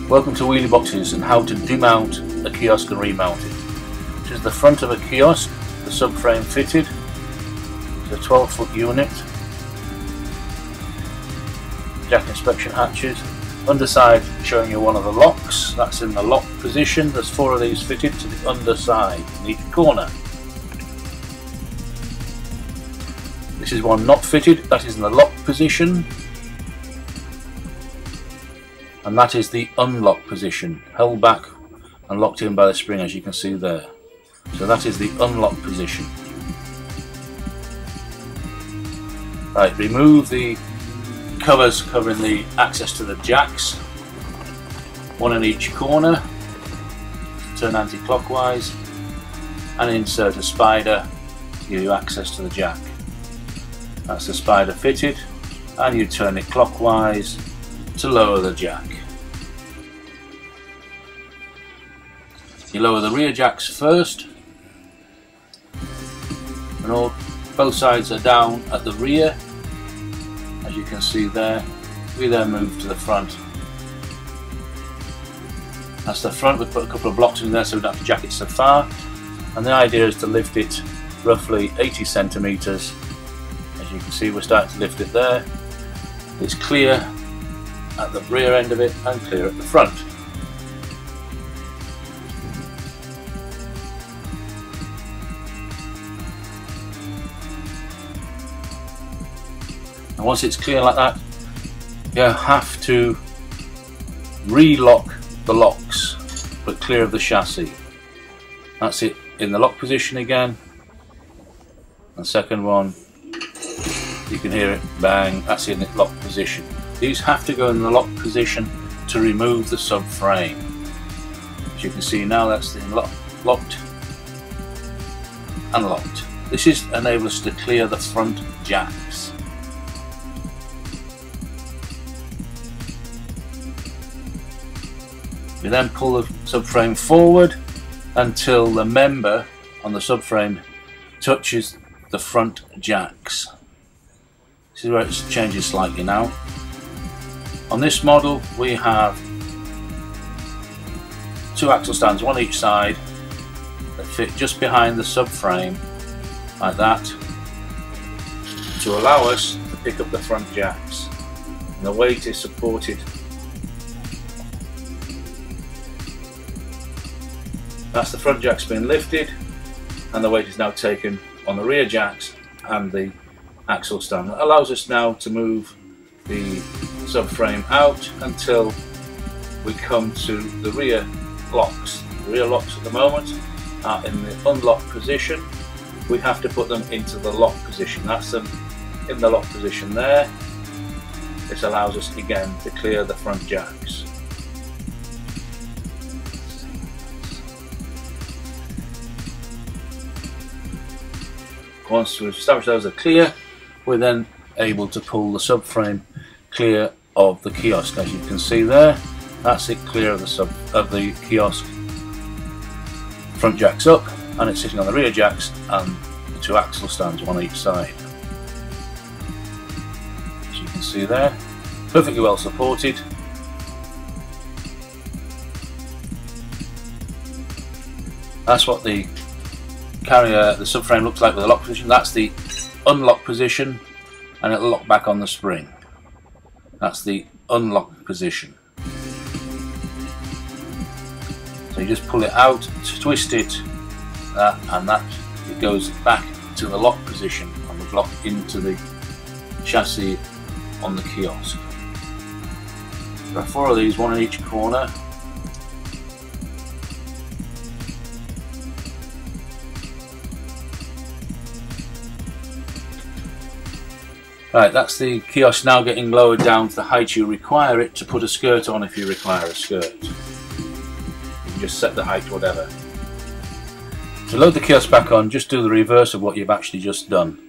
Welcome to Wheelie Boxes and how to demount a kiosk and remount it. This is the front of a kiosk, the subframe fitted. It's a 12-foot unit. Jack inspection hatches. Underside showing you one of the locks. That's in the lock position. There's 4 of these fitted to the underside in each corner. This is one not fitted. That is in the lock position. And that is the unlock position, held back and locked in by the spring, as you can see there. So that is the unlock position. Right, remove the covers covering the access to the jacks, one in each corner, turn anti-clockwise, and insert a spider to give you access to the jack. That's the spider fitted, and you turn it clockwise to lower the jack. You lower the rear jacks first, and both sides are down at the rear, as you can see there. We then move to the front. That's the front. We put a couple of blocks in there so we don't have to jack it so far, and the idea is to lift it roughly 80 centimeters. As you can see, we're starting to lift it there. It's clear at the rear end of it and clear at the front. And once it's clear like that, you have to re-lock the locks, but clear of the chassis. That's it in the lock position again. And second one, you can hear it bang, that's in the lock position. These have to go in the lock position to remove the subframe. As you can see now, that's the locked and locked. This is enable us to clear the front jacks. We then pull the subframe forward until the member on the subframe touches the front jacks. This is where it changes slightly now. On this model we have 2 axle stands, one each side, that fit just behind the subframe like that to allow us to pick up the front jacks. And the weight is supported. That's the front jacks being lifted, and the weight is now taken on the rear jacks and the axle stand. That allows us now to move the subframe out until we come to the rear locks. The rear locks at the moment are in the unlock position. We have to put them into the lock position. That's them in the lock position there. This allows us again to clear the front jacks. Once we've established those are clear, we're then able to pull the subframe clear of the kiosk. As you can see there, that's it, clear of the kiosk. Front jacks up, and it's sitting on the rear jacks and the 2 axle stands, one each side. As you can see there, perfectly well supported. That's what the subframe looks like with the lock position. That's the unlock position, and it'll lock back on the spring. That's the unlock position. So you just pull it out, twist it, and that it goes back to the lock position and would lock into the chassis on the kiosk. There are 4 of these, one in each corner. Right, that's the kiosk now getting lowered down to the height you require it to put a skirt on if you require a skirt. You can just set the height to whatever. To load the kiosk back on, just do the reverse of what you've actually just done.